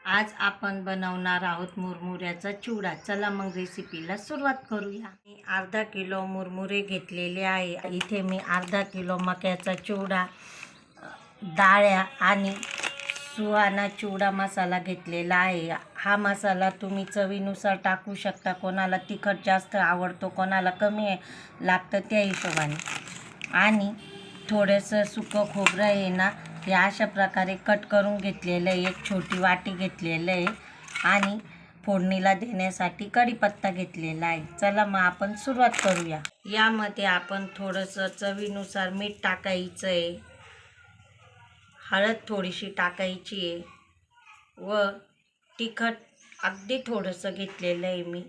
आज आपण बनवणार आहोत मुरमुऱ्याचा चिवडा। चला मग रेसिपीला सुरुवात करूया। मी अर्धा किलो मुरमुरे घेतलेले आहे। इथे मी अर्धा किलो मक्याचा चिवडा, डाळ्या आणि सुहाना चिवडा मसाला घेतलेला आहे। हा मसाला तुम्ही चवीनुसार टाकू शकता। कोणाला तिखट जास्त आवडतो, कोणाला कमी लागतं त्या हिशोबाने। आणि थोडंसं सुकं खोबरं आहे ना, हे अशा प्रकारे कट करून घेतलेलं आहे। एक छोटी वाटी घेतलेलं आहे आणि फोडणीला देण्यासाठी कढीपत्ता घेतलेला आहे। चला मग आपण सुरुवात करूया। यामध्ये आपण थोडंसं चवीनुसार मीठ टाकायचं आहे, हळद थोडीशी टाकायची आहे व तिखट अगदी थोडंसं घेतलेलं आहे मी।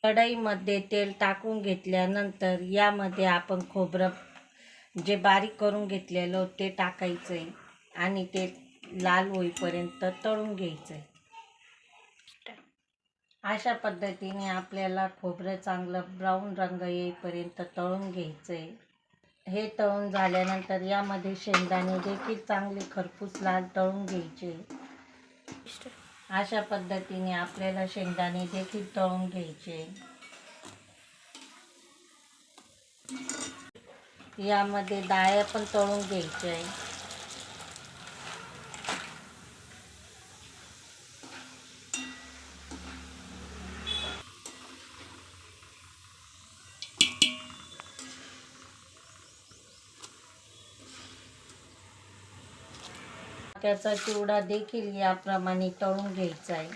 कढईमध्ये तेल टाकून घेतल्यानंतर यामध्ये आपण खोबरं जे बारीक करून घेतलेलं ते टाकायचं आहे आणि ते लाल होईपर्यंत तळून घ्यायचं आहे। अशा पद्धतीने आपल्याला खोबरं चांगलं ब्राऊन रंग येईपर्यंत तळून घ्यायचं आहे। हे तळून झाल्यानंतर यामध्ये शेंगदाणे देखील चांगले खरपूस लाल तळून घ्यायचे। अशा पद्धतीने आपल्याला शेंगदाणे देखील तळून घ्यायचे। यामध्ये डाळ्या पण तळून घ्यायच्या आहे। मक्याचा चिवडा देखील याप्रमाणे तळून घ्यायचा आहे।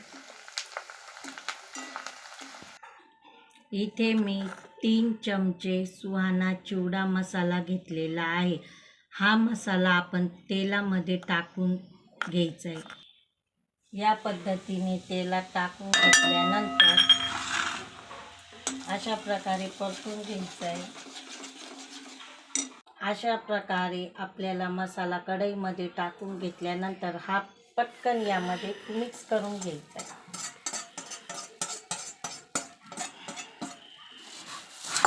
इथे मी 3 चमचे सुहाना चिवडा मसाला घेतलेला आहे। हा मसाला आपण तेलामध्ये टाकून घ्यायचा आहे। या पद्धतीने तेलात टाकून घेतल्यानंतर अशा प्रकारे परतून घ्यायचा आहे। अशा प्रकारे आपल्याला मसाला कढईमध्ये टाकून घेतल्यानंतर हा पटकन यामध्ये मिक्स करून घ्यायचा आहे।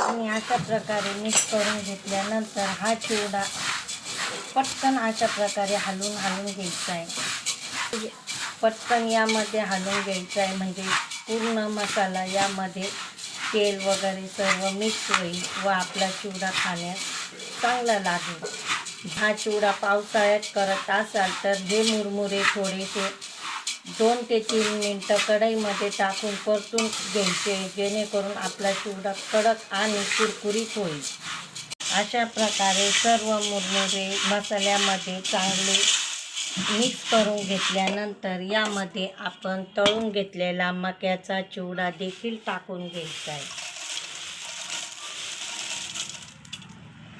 आणि अशा प्रकारे मिक्स करून घेतल्यानंतर हा चिवडा पटकन अशा प्रकारे हलवून घ्यायचा आहे। पटकन यामध्ये हलवून घ्यायचा आहे, म्हणजे पूर्ण मसाला यामध्ये तेल वगैरे सर्व मिक्स होईल व आपला चिवडा खाण्यास चांगला लागेल। हा चिवडा पावसाळ्यात करत असाल तर हे मुरमुरे थोडेसे 2 ते 3 मिनटं कढईमध्ये टाकून परतून घ्यायचे, जेणेकरून आपला चिवडा कडक आणि कुरकुरीत होईल। अशा प्रकारे सर्व मुरमुरे मसाल्यामध्ये चांगले मिक्स करून घेतल्यानंतर यामध्ये आपण तळून घेतलेला मक्याचा चिवडा देखील टाकून घ्यायचा आहे।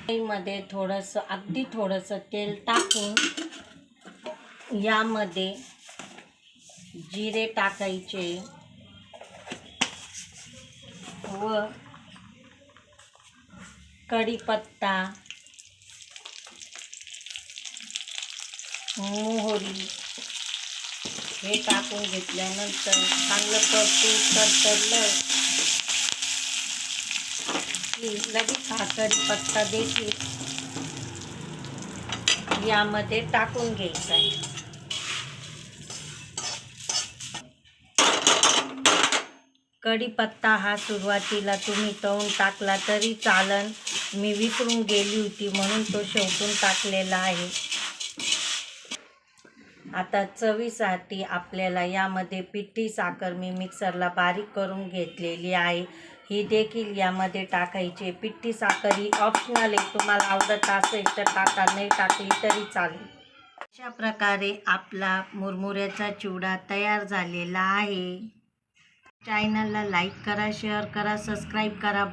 कढईमध्ये अगदी थोडंसं तेल टाकून यामध्ये जिरे टाकायचे व कढीपत्ता, मोहरी हे टाकून घेतल्यानंतर चांगलं परतलं की लगेच हा कढीपत्ता देखील यामध्ये टाकून घ्यायचा आहे। कढीपत्ता हा सुरुवातीला तुम्ही तळून टाकला तरी चालन, मी विसरून गेली होती म्हणून तो शेवटून टाकलेला आहे। आता चवीसाठी आपल्याला यामध्ये पिठी साखर मी मिक्सरला बारीक करून घेतलेली आहे, ही देखील यामध्ये टाकायची। पिठी साखर ही ऑप्शनल आहे, तुम्हाला आवडत असेल तर टाका, नाही टाकली तरी चालेल। अशा प्रकारे आपला मुरमुऱ्याचा चिवडा तयार झालेला आहे। चॅनलला लाईक करा, शेअर करा, सबस्क्राईब करा।